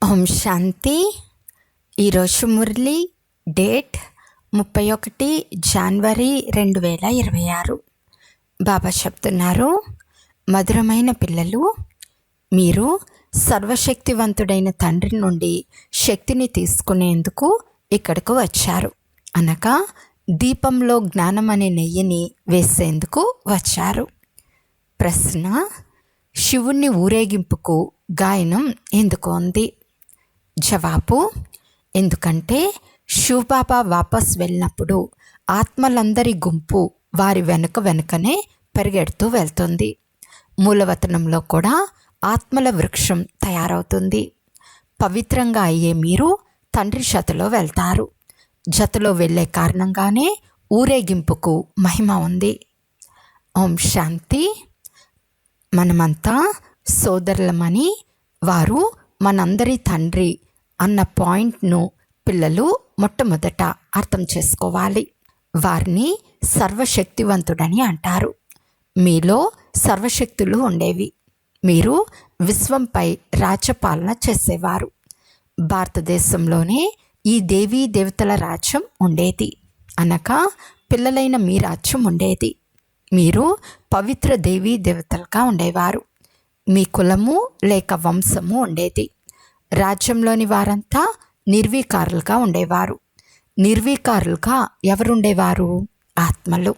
ఓం శాంతి. ఈరోజు మురళి డేట్ 31 జనవరి 2026. బాబా చెప్తున్నారు, మధురమైన పిల్లలు, మీరు సర్వశక్తివంతుడైన తండ్రి నుండి శక్తిని తీసుకునేందుకు ఇక్కడకు వచ్చారు. అనగా దీపంలో జ్ఞానం అనే నెయ్యిని వేసేందుకు వచ్చారు. ప్రశ్న: శివుణ్ణి ఊరేగింపుకు గాయనం ఎందుకు ఉంది? జవాబు: ఎందుకంటే శివబాబా వాపస్ వెళ్ళినప్పుడు ఆత్మలందరి గుంపు వారి వెనుకనే పరిగెడుతూ వెళ్తుంది. మూలవతనంలో కూడా ఆత్మల వృక్షం తయారవుతుంది. పవిత్రంగా అయ్యే మీరు తండ్రి జతలో వెళ్తారు. జతలో వెళ్ళే కారణంగానే ఊరేగింపుకు మహిమ ఉంది. ఓం శాంతి. మనమంతా సోదరులమని, వారు మనందరి తండ్రి అన్న పాయింట్ను పిల్లలు మొట్టమొదట అర్థం చేసుకోవాలి. వారిని సర్వశక్తివంతుడని అంటారు. మీలో సర్వశక్తులు ఉండేవి. మీరు విశ్వంపై రాజ్యపాలన చేసేవారు. భారతదేశంలోనే ఈ దేవీ దేవతల రాజ్యం ఉండేది. అనగా పిల్లలైన మీ రాజ్యం ఉండేది. మీరు పవిత్ర దేవీ దేవతలుగా ఉండేవారు. మీ కులము లేక వంశము ఉండేది. రాజ్యంలోని వారంతా నిర్వీకారులుగా ఉండేవారు. నిర్వీకారులుగా ఎవరుండేవారు? ఆత్మలు.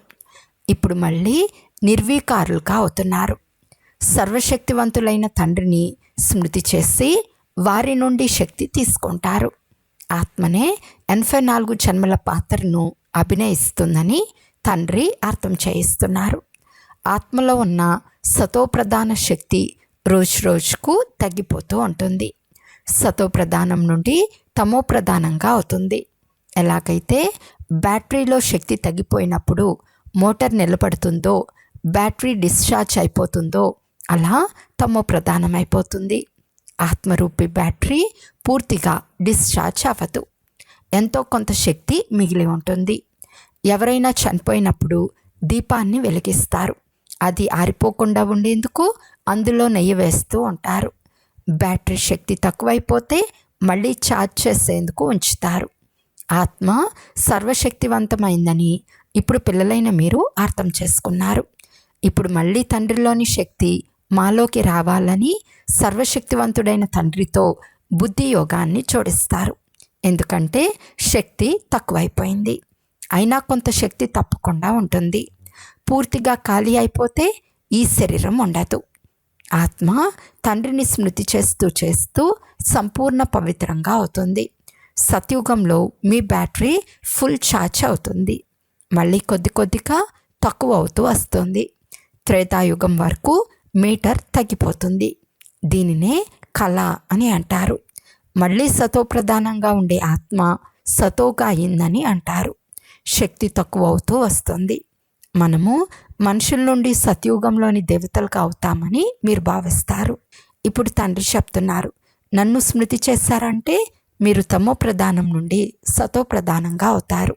ఇప్పుడు మళ్ళీ నిర్వీకారులుగా అవుతున్నారు. సర్వశక్తివంతులైన తండ్రిని స్మృతి చేసి వారి నుండి శక్తి తీసుకుంటారు. ఆత్మనే 84 జన్మల పాత్రను అభినయిస్తుందని తండ్రి అర్థం చేయిస్తున్నారు. ఆత్మలో ఉన్న సతోప్రధాన శక్తి రోజు రోజుకు తగ్గిపోతూ ఉంటుంది. సతోప్రధానం నుండి తమో ప్రధానంగా అవుతుంది. ఎలాగైతే బ్యాటరీలో శక్తి తగ్గిపోయినప్పుడు మోటార్ నిలబడుతుందో, బ్యాటరీ డిశ్చార్జ్ అయిపోతుందో, అలా తమో ప్రధానం అయిపోతుంది. ఆత్మరూపి బ్యాటరీ పూర్తిగా డిశ్చార్జ్ అవ్వదు. ఎంతో కొంత శక్తి మిగిలి ఉంటుంది. ఎవరైనా చనిపోయినప్పుడు దీపాన్ని వెలిగిస్తారు. అది ఆరిపోకుండా ఉండేందుకు అందులో నెయ్యి వేస్తూ ఉంటారు. బ్యాటరీ శక్తి తక్కువైపోతే మళ్ళీ ఛార్జ్ చేసేందుకు ఉంచుతారు. ఆత్మ సర్వశక్తివంతమైందని ఇప్పుడు పిల్లలైన మీరు అర్థం చేసుకున్నారు. ఇప్పుడు మళ్ళీ తండ్రిలోని శక్తి మాలోకి రావాలని సర్వశక్తివంతుడైన తండ్రితో బుద్ధి యోగాన్ని జోడిస్తారు. ఎందుకంటే శక్తి తక్కువైపోయింది. అయినా కొంత శక్తి తప్పకుండా ఉంటుంది. పూర్తిగా ఖాళీ అయిపోతే ఈ శరీరం ఉండదు. ఆత్మ తండ్రిని స్మృతి చేస్తూ సంపూర్ణ పవిత్రంగా అవుతుంది. సత్యుగంలో మీ బ్యాటరీ ఫుల్ ఛార్జ్ అవుతుంది. మళ్ళీ కొద్దిగా తక్కువ అవుతూ వస్తుంది. త్రేతాయుగం వరకు మీటర్ తగ్గిపోతుంది. దీనినే కళ అని అంటారు. మళ్ళీ సతోప్రధానంగా ఉండే ఆత్మ సతోగా అయిందని అంటారు. శక్తి తక్కువ అవుతూ వస్తుంది. మనము మనుషుల నుండి సత్యుగంలోని దేవతలుగా అవుతామని మీరు భావిస్తారు. ఇప్పుడు తండ్రి చెప్తున్నారు, నన్ను స్మృతి చేశారంటే మీరు తమో ప్రధానం నుండి సతో ప్రధానంగా అవుతారు.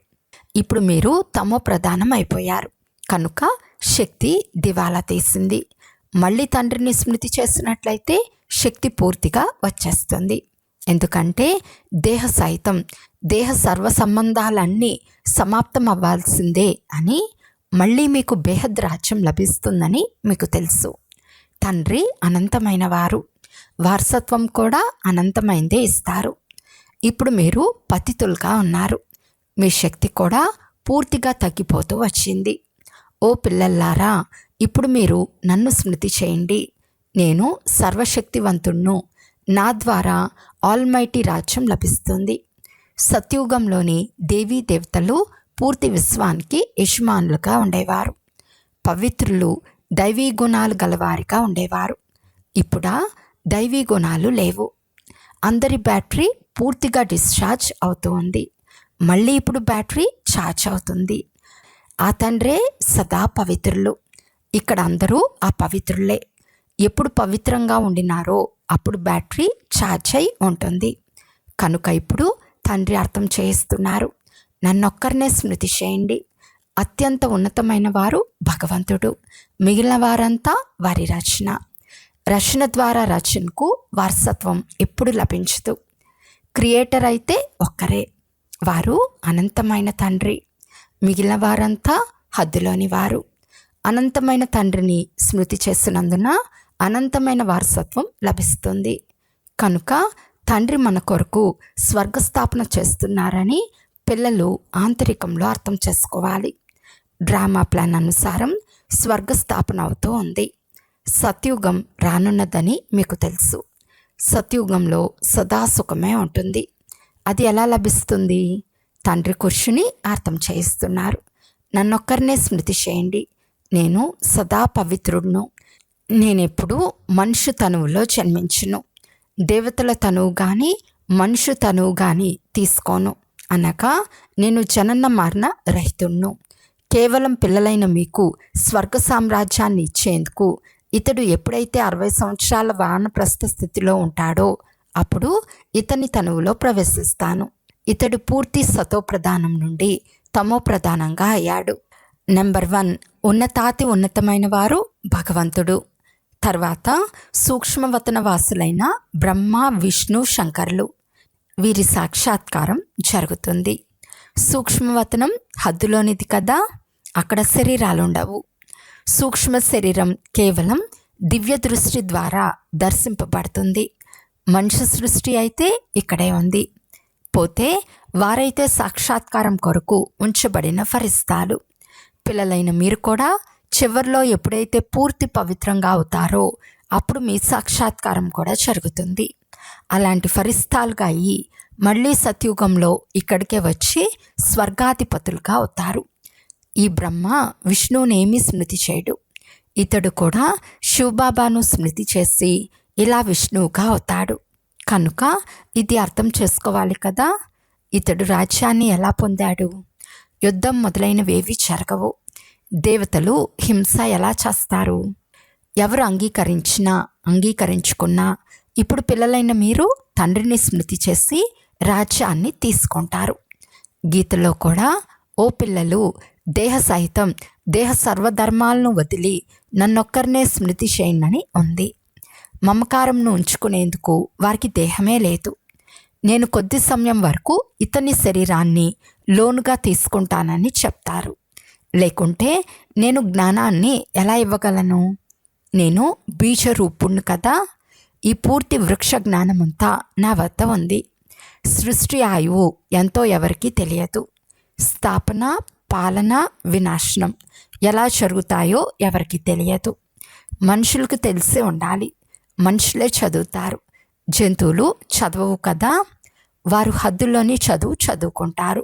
ఇప్పుడు మీరు తమో ప్రధానం అయిపోయారు కనుక శక్తి దివాలా తీసింది. మళ్ళీ తండ్రిని స్మృతి చేసినట్లయితే శక్తి పూర్తిగా వచ్చేస్తుంది. ఎందుకంటే దేహ సహితం దేహ సర్వ సంబంధాలన్నీ సమాప్తం అవ్వాల్సిందే అని, మళ్ళీ మీకు బేహద్ రాజ్యం లభిస్తుందని మీకు తెలుసు. తండ్రి అనంతమైన వారు, వారసత్వం కూడా అనంతమైందే ఇస్తారు. ఇప్పుడు మీరు పతితులుగా ఉన్నారు. మీ శక్తి కూడా పూర్తిగా తగ్గిపోతూ వచ్చింది. ఓ పిల్లల్లారా, ఇప్పుడు మీరు నన్ను స్మృతి చేయండి. నేను సర్వశక్తివంతుణ్ణు. నా ద్వారా ఆల్మైటీ రాజ్యం లభిస్తుంది. సత్యుగంలోని దేవీ దేవతలు పూర్తి విశ్వానికి యజమానులుగా ఉండేవారు. పవిత్రులు దైవీ గుణాలు గలవారిగా ఉండేవారు. ఇప్పుడా దైవీ గుణాలు లేవు. అందరి బ్యాటరీ పూర్తిగా డిశ్చార్జ్ అవుతూ ఉంది. మళ్ళీ ఇప్పుడు బ్యాటరీ ఛార్జ్ అవుతుంది. ఆ తండ్రే సదా పవిత్రులు. ఇక్కడ అందరూ ఆ పవిత్రులే. ఎప్పుడు పవిత్రంగా ఉండినారో అప్పుడు బ్యాటరీ ఛార్జ్ అయి ఉంటుంది. కనుక ఇప్పుడు తండ్రి అర్థం చేయిస్తున్నారు, నన్నొక్కరినే స్మృతి చేయండి. అత్యంత ఉన్నతమైన వారు భగవంతుడు. మిగిలిన వారంతా వారి రచన. రచన ద్వారా రచనకు వారసత్వం ఎప్పుడు లభించదు. క్రియేటర్ అయితే ఒక్కరే, వారు అనంతమైన తండ్రి. మిగిలిన వారంతా హద్దులోని వారు. అనంతమైన తండ్రిని స్మృతి చేసినందున అనంతమైన వారసత్వం లభిస్తుంది. కనుక తండ్రి మన కొరకు స్వర్గస్థాపన చేస్తున్నారని పిల్లలు ఆంతరికంలో అర్థం చేసుకోవాలి. డ్రామా ప్లాన్ అనుసారం స్వర్గస్థాపన అవుతూ ఉంది. సత్యుగం రానున్నదని మీకు తెలుసు. సత్యుగంలో సదా సుఖమే ఉంటుంది. అది ఎలా లభిస్తుంది? తండ్రి కూర్చుని అర్థం చేయిస్తున్నారు. నన్నొక్కరినే స్మృతి చేయండి, నేను సదా పవిత్రుడును. నేనెప్పుడు మనుషు తనువులో జన్మించును. దేవతల తనువు కానీ మనుషు తనువు కానీ తీసుకోను. అనగా నేను జనన మరణ రహితుణ్ణు. కేవలం పిల్లలైన మీకు స్వర్గ సామ్రాజ్యాన్ని ఇచ్చేందుకు ఇతడు ఎప్పుడైతే 60 సంవత్సరాల వానప్రస్థ స్థితిలో ఉంటాడో అప్పుడు ఇతని తనువులో ప్రవేశిస్తాను. ఇతడు పూర్తి సతో ప్రధానం నుండి తమో ప్రధానంగా అయ్యాడు. నెంబర్ 1, ఉన్నతాతి ఉన్నతమైన వారు భగవంతుడు. తర్వాత సూక్ష్మవతన వాసులైన బ్రహ్మ, విష్ణు, శంకర్లు. వీరి సాక్షాత్కారం జరుగుతుంది. సూక్ష్మవతనం హద్దులోనిది కదా, అక్కడ శరీరాలుండవు. సూక్ష్మ శరీరం కేవలం దివ్య దృష్టి ద్వారా దర్శింపబడుతుంది. మనుష్య సృష్టి అయితే ఇక్కడే ఉంది. పోతే వారైతే సాక్షాత్కారం కొరకు ఉంచబడిన ఫరిస్తాలు. పిల్లలైన మీరు కూడా చివరిలో ఎప్పుడైతే పూర్తి పవిత్రంగా అవుతారో అప్పుడు మీ సాక్షాత్కారం కూడా జరుగుతుంది. అలాంటి ఫరిస్తాలుగా అయ్యి మళ్ళీ సత్యుగంలో ఇక్కడికే వచ్చి స్వర్గాధిపతులుగా అవుతారు. ఈ బ్రహ్మ విష్ణువునేమీ స్మృతి చేయడు. ఇతడు కూడా శివబాబాను స్మృతి చేసి ఇలా విష్ణువుగా అవుతాడు. కనుక ఇది అర్థం చేసుకోవాలి కదా. ఇతడు రాజ్యాన్ని ఎలా పొందాడు? యుద్ధం మొదలైనవేవి జరగవు. దేవతలు హింస ఎలా చేస్తారు? ఎవరు అంగీకరించినా అంగీకరించుకున్నా ఇప్పుడు పిల్లలైన మీరు తండ్రిని స్మృతి చేసి రాజ్యాన్ని తీసుకుంటారు. గీతలో కూడా ఓ పిల్లలు, దేహ సహితం దేహ సర్వధర్మాలను వదిలి నన్నొక్కరినే స్మృతి చేయండి ఉంది. మమకారంను ఉంచుకునేందుకు వారికి దేహమే లేదు. నేను కొద్ది సమయం వరకు ఇతని శరీరాన్ని లోనుగా తీసుకుంటానని చెప్తారు. లేకుంటే నేను జ్ఞానాన్ని ఎలా ఇవ్వగలను? నేను బీజరూపుణ్ణి కదా. ఈ పూర్తి వృక్ష జ్ఞానమంతా నా వద్ద ఉంది. సృష్టి ఆయువు ఎంతో ఎవరికీ తెలియదు. స్థాపన, పాలన, వినాశనం ఎలా జరుగుతాయో ఎవరికి తెలియదు. మనుషులకు తెలిసే ఉండాలి. మనుషులే చదువుతారు, జంతువులు చదవవు కదా. వారు హద్దుల్లోని చదువు చదువుకుంటారు.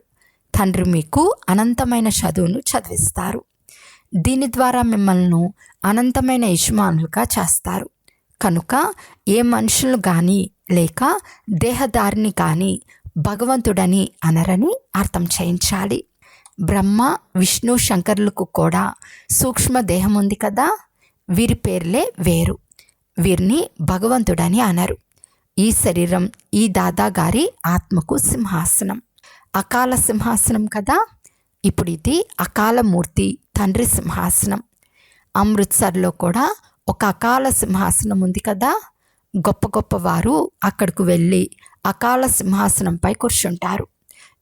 తండ్రి మీకు అనంతమైన చదువును చదివిస్తారు. దీని ద్వారా మిమ్మల్ని అనంతమైన యజమానులుగా చేస్తారు. కనుక ఏ మనుషులు కానీ లేక దేహదారిని కానీ భగవంతుడని అనరని అర్థం చేయించాలి. బ్రహ్మ, విష్ణు, శంకర్లకు కూడా సూక్ష్మ దేహం ఉంది కదా. వీరి పేర్లే వేరు. వీరిని భగవంతుడని అనరు. ఈ శరీరం ఈ దాదాగారి ఆత్మకు సింహాసనం, అకాల సింహాసనం కదా. ఇప్పుడు ఇది అకాల మూర్తి తండ్రి సింహాసనం. అమృత్సర్లో కూడా ఒక అకాల సింహాసనం ఉంది కదా. గొప్ప గొప్ప వారు అక్కడికి వెళ్ళి అకాల సింహాసనంపై కూర్చుంటారు.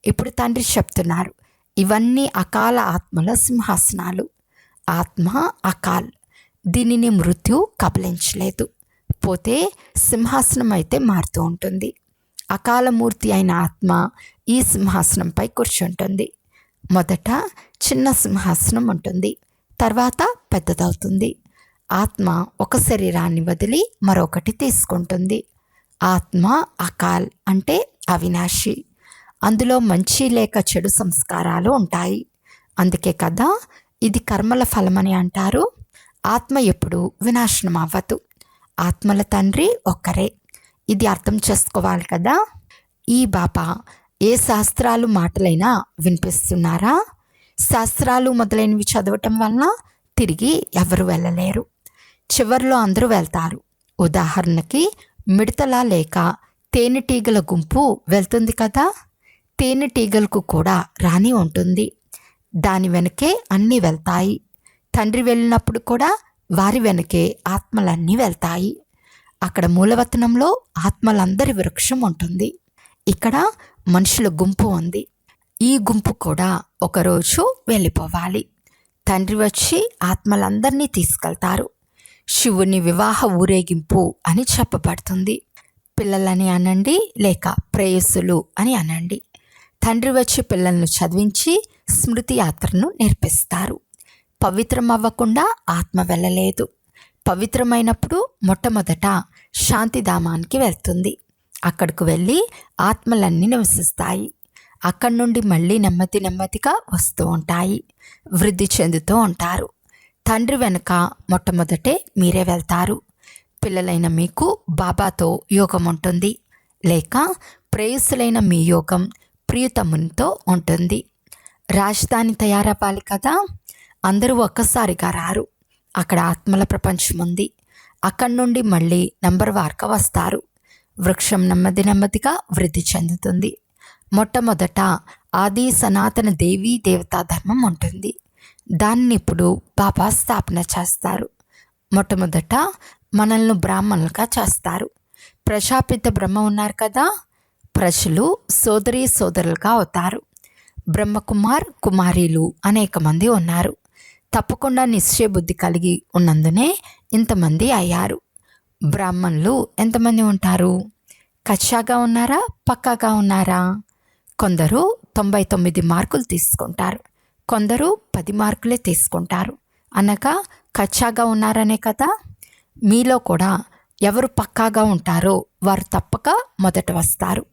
ఇప్పుడు తండ్రి చెప్తున్నారు, ఇవన్నీ అకాల ఆత్మల సింహాసనాలు. ఆత్మ అకాల్, దీనిని మృత్యు కబలించలేదు. పోతే సింహాసనం అయితే మారుతూ ఉంటుంది. అకాలమూర్తి అయిన ఆత్మ ఈ సింహాసనంపై కూర్చుంటుంది. మొదట చిన్న సింహాసనం ఉంటుంది, తర్వాత పెద్దదవుతుంది. ఆత్మ ఒక శరీరాన్ని వదిలి మరొకటి తీసుకుంటుంది. ఆత్మ అకాల్ అంటే అవినాశి. అందులో మంచి లేక చెడు సంస్కారాలు ఉంటాయి. అందుకే కదా ఇది కర్మల ఫలమని అంటారు. ఆత్మ ఎప్పుడు వినాశనం అవ్వదు. ఆత్మల తండ్రి ఒక్కరే. ఇది అర్థం చేసుకోవాలి కదా. ఈ బాబా ఏ శాస్త్రాలు మాటలైనా వినిపిస్తున్నారా? శాస్త్రాలు మొదలైనవి చదవటం వలన తిరిగి ఎవరు వెళ్ళలేరు. చివరిలో అందరూ వెళ్తారు. ఉదాహరణకి మిడతల లేక తేనెటీగల గుంపు వెళ్తుంది కదా. తేనెటీగలకు కూడా రాణి ఉంటుంది. దాని వెనకే అన్నీ వెళ్తాయి. తండ్రి వెళ్ళినప్పుడు కూడా వారి వెనకే ఆత్మలన్నీ వెళ్తాయి. అక్కడ మూలవతనంలో ఆత్మలందరి వృక్షం ఉంటుంది. ఇక్కడ మనుషుల గుంపు ఉంది. ఈ గుంపు కూడా ఒకరోజు వెళ్ళిపోవాలి. తండ్రి వచ్చి ఆత్మలందరినీ తీసుకెళ్తారు. శివుని వివాహ ఊరేగింపు అని చెప్పబడుతుంది. పిల్లలని అనండి, లేక ప్రేయస్సులు అని అనండి. తండ్రి వచ్చి పిల్లలను చదివించి స్మృతి యాత్రను నేర్పిస్తారు. పవిత్రం అవ్వకుండా ఆత్మ వెళ్ళలేదు. పవిత్రమైనప్పుడు మొట్టమొదట శాంతిధామానికి వెళ్తుంది. అక్కడికి వెళ్ళి ఆత్మలన్నీ నివసిస్తాయి. అక్కడి నుండి మళ్ళీ నెమ్మదిగా వస్తూ ఉంటాయి, వృద్ధి చెందుతూ ఉంటారు. తండ్రి వెనుక మొట్టమొదటే మీరే వెళ్తారు. పిల్లలైన మీకు బాబాతో యోగం ఉంటుంది, లేక ప్రేయసులైన మీ యోగం ప్రియతమునితో ఉంటుంది. రాజధాని తయారవ్వాలి కదా, అందరూ ఒక్కసారిగా రారు. అక్కడ ఆత్మల ప్రపంచం ఉంది. అక్కడి నుండి మళ్ళీ నంబర్ వార్గా వస్తారు. వృక్షం నెమ్మదిగా వృద్ధి చెందుతుంది. మొట్టమొదట ఆది సనాతన దేవీ దేవతా ధర్మం ఉంటుంది. దాన్ని ఇప్పుడు బాబా స్థాపన చేస్తారు. మొట్టమొదట మనల్ని బ్రాహ్మణులుగా చేస్తారు. ప్రజాపిత బ్రహ్మ ఉన్నారు కదా, ప్రజలు సోదరులుగా అవుతారు. బ్రహ్మకుమార్ కుమారీలు అనేక మంది ఉన్నారు. తప్పకుండా నిశ్చయ బుద్ధి కలిగి ఉన్నందునే ఇంతమంది అయ్యారు. బ్రాహ్మణులు ఎంతమంది ఉంటారు? కచ్చాగా ఉన్నారా, పక్కాగా ఉన్నారా? కొందరు 99 మార్కులు తీసుకుంటారు, కొందరు 10 మార్కులే తీసుకుంటారు. అనగా కచ్చాగా ఉన్నారనే కదా. మీలో కూడా ఎవరు పక్కాగా ఉంటారో వారు తప్పక మొదట వస్తారు.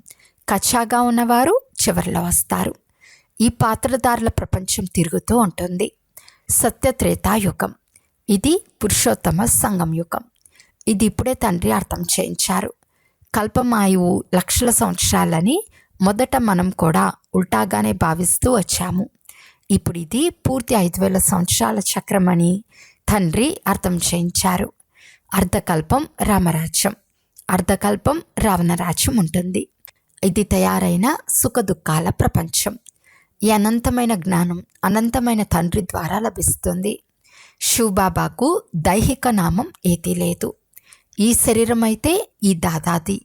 కచ్చాగా ఉన్నవారు చివరిలో వస్తారు. ఈ పాత్రధారుల ప్రపంచం తిరుగుతూ ఉంటుంది. సత్యత్రేతాయుగం, ఇది పురుషోత్తమ సంగం యుగం. ఇది ఇప్పుడే తండ్రి అర్థం చేయించారు. కల్పమాయువు లక్షల సంవత్సరాలని మొదట మనం కూడా ఉల్టాగానే భావిస్తూ వచ్చాము. ఇప్పుడు ఇది పూర్తి 5000 సంవత్సరాల చక్రం అని తండ్రి అర్థం చేయించారు. అర్ధకల్పం రామరాజ్యం, అర్ధకల్పం రావణరాజ్యం ఉంటుంది. ఇది తయారైన సుఖదుఖాల ప్రపంచం. ఈ అనంతమైన జ్ఞానం అనంతమైన తండ్రి ద్వారా లభిస్తుంది. శివబాబాకు దైహిక నామం ఏదీ లేదు. ఈ శరీరం అయితే ఈ దాదాది.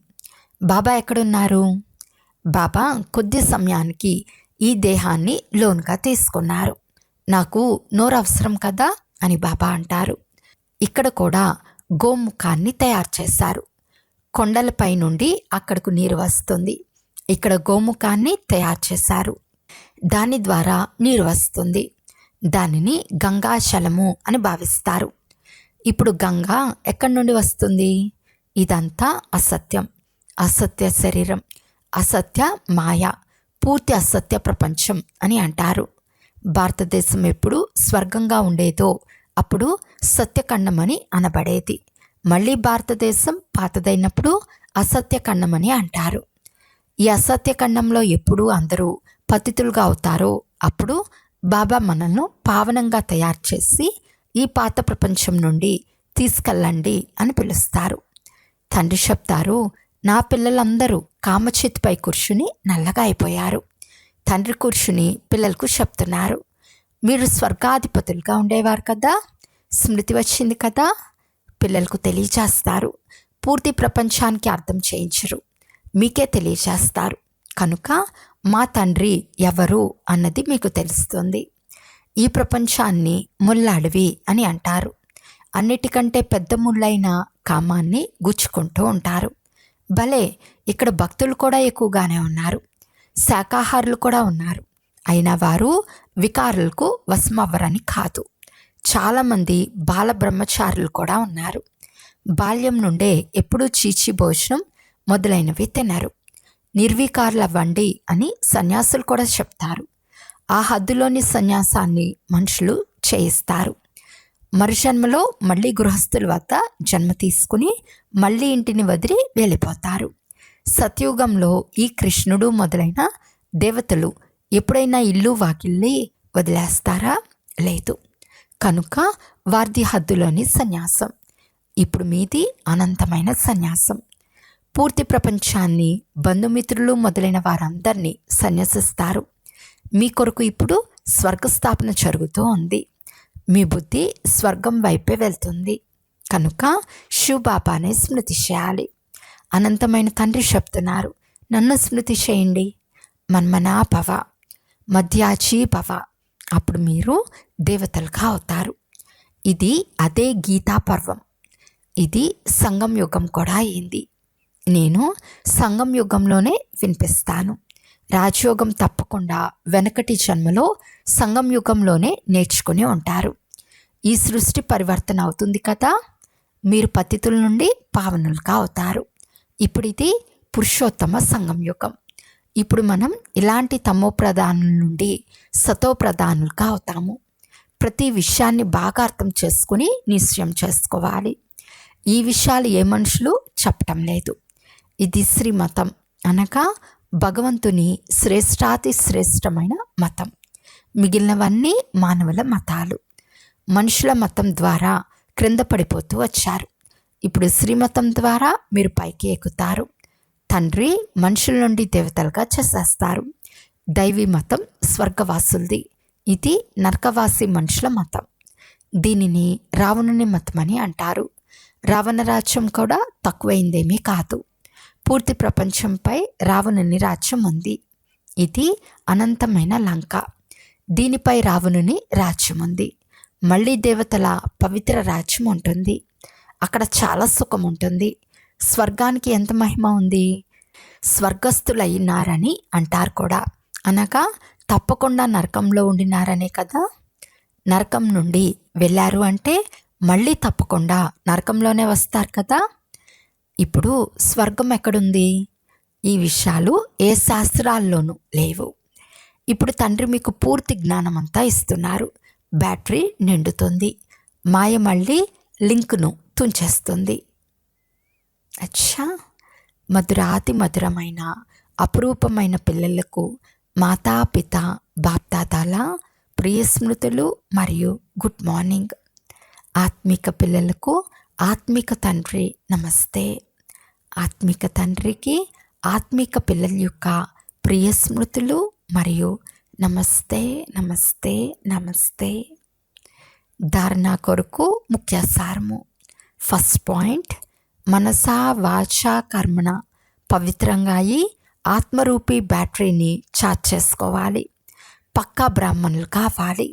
బాబా ఎక్కడున్నారు? బాబా కొద్ది సమయానికి ఈ దేహాన్ని లోన్గా తీసుకున్నారు. నాకు నోరు అవసరం కదా అని బాబా అంటారు. ఇక్కడ కూడా గోముఖాన్ని తయారు చేశారు. కొండలపై నుండి అక్కడకు నీరు వస్తుంది. ఇక్కడ గోముఖాన్ని తయారు చేశారు. దాని ద్వారా నీరు వస్తుంది. దానిని గంగాచలము అని భావిస్తారు. ఇప్పుడు గంగా ఎక్కడి నుండి వస్తుంది? ఇదంతా అసత్యం, అసత్య శరీరం, అసత్య మాయ, పూర్తి అసత్య ప్రపంచం అని అంటారు. భారతదేశం ఎప్పుడు స్వర్గంగా ఉండేదో అప్పుడు సత్యఖండమని అనబడేది. మళ్ళీ భారతదేశం పాతదైనప్పుడు అసత్యఖండమని అంటారు. ఈ అసత్యఖండంలో ఎప్పుడు అందరూ పతితులుగా అవుతారో అప్పుడు బాబా మనల్ని పావనంగా తయారు చేసి ఈ పాత ప్రపంచం నుండి తీసుకెళ్ళండి అని పిలుస్తారు. తండ్రి చెప్తారు, నా పిల్లలందరూ కామచేతిపై కూర్చుని నల్లగా అయిపోయారు. తండ్రి కూర్చుని పిల్లలకు చెప్తున్నారు, మీరు స్వర్గాధిపతులుగా ఉండేవారు కదా, స్మృతి వచ్చింది కదా. పిల్లలకు తెలియజేస్తారు. పూర్తి ప్రపంచానికి అర్థం చేయించరు, మీకే తెలియజేస్తారు. కనుక మా తండ్రి ఎవరు అన్నది మీకు తెలుస్తుంది. ఈ ప్రపంచాన్ని ముళ్ళ అడవి అని అంటారు. అన్నిటికంటే పెద్ద ముళ్ళైన కామాన్ని గుచ్చుకుంటూ ఉంటారు. భలే, ఇక్కడ భక్తులు కూడా ఎక్కువగానే ఉన్నారు, శాకాహారులు కూడా ఉన్నారు. అయినా వారు వికారులకు వశమవ్వరని కాదు. చాలామంది బాల బ్రహ్మచారులు కూడా ఉన్నారు. బాల్యం నుండే ఎప్పుడూ చీచి భోజనం మొదలైనవి తినరు. నిర్వికారుల వండి అని సన్యాసులు కూడా చెప్తారు. ఆ హద్దులోని సన్యాసాన్ని మనుషులు చేయిస్తారు. మరుజన్మలో మళ్ళీ గృహస్థుల వద్ద జన్మ తీసుకుని మళ్ళీ ఇంటిని వదిలి వెళ్ళిపోతారు. సత్యుగంలో ఈ కృష్ణుడు మొదలైన దేవతలు ఎప్పుడైనా ఇల్లు వాకిల్లి వదిలేస్తారా? లేదు. కనుక వారిది హద్దులోని సన్యాసం. ఇప్పుడు మీది అనంతమైన సన్యాసం. పూర్తి ప్రపంచాన్ని, బంధుమిత్రులు మొదలైన వారందరినీ సన్యసిస్తారు. మీ కొరకు ఇప్పుడు స్వర్గస్థాపన జరుగుతూ ఉంది. మీ బుద్ధి స్వర్గం వైపే వెళ్తుంది. కనుక శివబాబానే స్మృతి చేయాలి. అనంతమైన తండ్రి చెప్తున్నారు, నన్ను స్మృతి చేయండి. మన్మనా భవ, మధ్యాచి భవ. అప్పుడు మీరు దేవతలుగా అవుతారు. ఇది అదే గీతా పర్వం. ఇది సంగం యుగం కూడా అయింది. నేను సంగం యుగంలోనే వినిపిస్తాను. రాజయోగం తప్పకుండా వెనకటి జన్మలో సంగం యుగంలోనే నేర్చుకుని ఉంటారు. ఈ సృష్టి పరివర్తన అవుతుంది కదా, మీరు పతితుల నుండి పావనులుగా అవుతారు. ఇప్పుడు ఇది పురుషోత్తమ సంగం యుగం. ఇప్పుడు మనం ఇలాంటి తమో ప్రధానుల నుండి సతో ప్రధానులుగా అవుతాము. ప్రతి విషయాన్ని బాగా అర్థం చేసుకుని నిశ్చయం చేసుకోవాలి. ఈ విషయాలు ఏ మనుషులు చెప్పటం లేదు. ఇది శ్రీమతం అనగా భగవంతుని శ్రేష్టాతి శ్రేష్టమైన మతం. మిగిలినవన్నీ మానవుల మతాలు. మనుషుల మతం ద్వారా క్రింద పడిపోతూ వచ్చారు. ఇప్పుడు శ్రీమతం ద్వారా మీరు పైకి ఎక్కుతారు. తండ్రి మనుషుల నుండి దేవతలుగా చేసేస్తారు. దైవీ మతం స్వర్గవాసులది. ఇది నరకవాసి మనుషుల మతం. దీనిని రావణుని మతం అని అంటారు. రావణ రాజ్యం కూడా తక్కువైందేమీ కాదు. పూర్తి ప్రపంచంపై రావణుని రాజ్యం ఉంది. ఇది అనంతమైన లంక. దీనిపై రావణుని రాజ్యం ఉంది. మళ్ళీ దేవతల పవిత్ర రాజ్యం ఉంటుంది. అక్కడ చాలా సుఖం ఉంటుంది. స్వర్గానికి ఎంత మహిమ ఉంది. స్వర్గస్థులైనారని అంటారు కూడా. అనగా తప్పకుండా నరకంలో ఉండినారనే కదా. నరకం నుండి వెళ్ళారు అంటే మళ్ళీ తప్పకుండా నరకంలోనే వస్తారు కదా. ఇప్పుడు స్వర్గం ఎక్కడుంది? ఈ విషయాలు ఏ శాస్త్రాల్లోనూ లేవు. ఇప్పుడు తండ్రి మీకు పూర్తి జ్ఞానం అంతా ఇస్తున్నారు. బ్యాటరీ నిండుతుంది. మాయ మళ్ళీ లింక్ను తుంచేస్తుంది. అచ్చా, మధురాతి మధురమైన అపురూపమైన పిల్లలకు మాతాపిత బాప్దాదాల ప్రియ స్మృతులు మరియు గుడ్ మార్నింగ్. ఆత్మిక పిల్లలకు ఆత్మిక తండ్రి నమస్తే. ఆత్మిక తండ్రికి ఆత్మిక పిల్లల యొక్క ప్రియ స్మృతులు మరియు నమస్తే నమస్తే నమస్తే. ధారణ కొరకు ముఖ్య సారము. ఫస్ట్ పాయింట్, మనసా వాచ కర్మణ పవిత్రంగా అయి ఆత్మరూపీ బ్యాటరీని ఛార్జ్ చేసుకోవాలి. పక్కా బ్రాహ్మణులు కావాలి.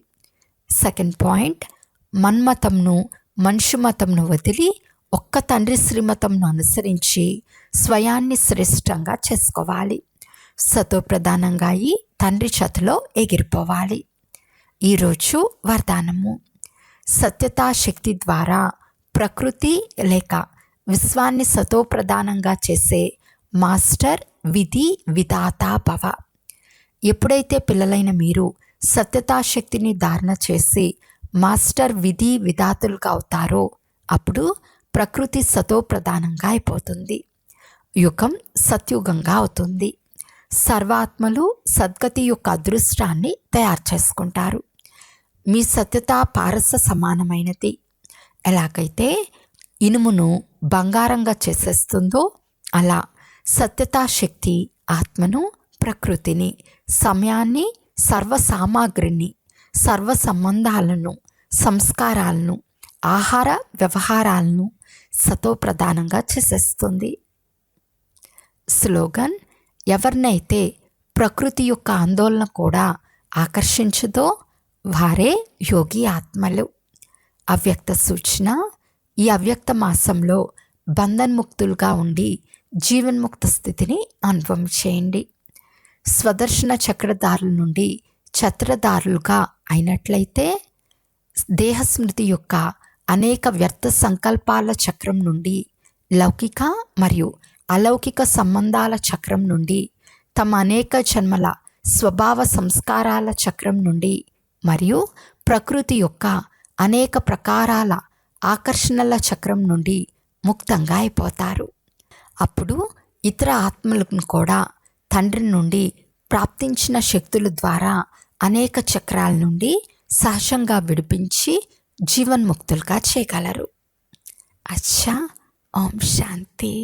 సెకండ్ పాయింట్, మన్మతంను మనుషు మతంను వదిలి ఒక్క తండ్రి శ్రీమతంను అనుసరించి స్వయాన్ని శ్రేష్టంగా చేసుకోవాలి. సతో ప్రధానంగా అయి తండ్రి చేతిలో ఎగిరిపోవాలి. ఈరోజు వరదానము. సత్యతా శక్తి ద్వారా ప్రకృతి లేక విశ్వాన్ని సతో ప్రధానంగా చేసే మాస్టర్ విధి విధాత భవ. ఎప్పుడైతే పిల్లలైన మీరు సత్యతా శక్తిని ధారణ చేసి మాస్టర్ విధి విధాతులుగా అవుతారో అప్పుడు ప్రకృతి సతో ప్రధానంగా అయిపోతుంది. యుగం సత్యుగంగా అవుతుంది. సర్వాత్మలు సద్గతి యొక్క అదృష్టాన్ని తయారు చేసుకుంటారు. మీ సత్యత పారస సమానమైనది. ఎలాగైతే ఇనుమును బంగారంగా చేసేస్తుందో అలా సత్యతా శక్తి ఆత్మను, ప్రకృతిని, సమయాన్ని, సర్వ సామాగ్రిని, సర్వ సంబంధాలను, సంస్కారాలను, ఆహార వ్యవహారాలను సతో ప్రధానంగా చేసేస్తుంది. స్లోగన్: ఎవరినైతే ప్రకృతి యొక్క ఆందోళన కూడా ఆకర్షించదో వారే యోగి ఆత్మలు. అవ్యక్త సూచన: ఈ అవ్యక్త మాసంలో బంధన్ముక్తులుగా ఉండి జీవన్ముక్త స్థితిని అనుభవం చేయండి. స్వదర్శన చక్రధారుల నుండి ఛత్రధారులుగా అయినట్లయితే దేహస్మృతి యొక్క అనేక వ్యర్థ సంకల్పాల చక్రం నుండి, లౌకిక మరియు అలౌకిక సంబంధాల చక్రం నుండి, తమ అనేక జన్మల స్వభావ సంస్కారాల చక్రం నుండి మరియు ప్రకృతి యొక్క అనేక ప్రకారాల ఆకర్షణల చక్రం నుండి ముక్తంగా అయిపోతారు. అప్పుడు ఇతర ఆత్మలను కూడా తండ్రి నుండి ప్రాప్తించిన శక్తుల ద్వారా అనేక చక్రాల నుండి సహజంగా విడిపించి జీవన్ముక్తులుగా చేయగలరు. అచ్చా, ఓం శాంతి.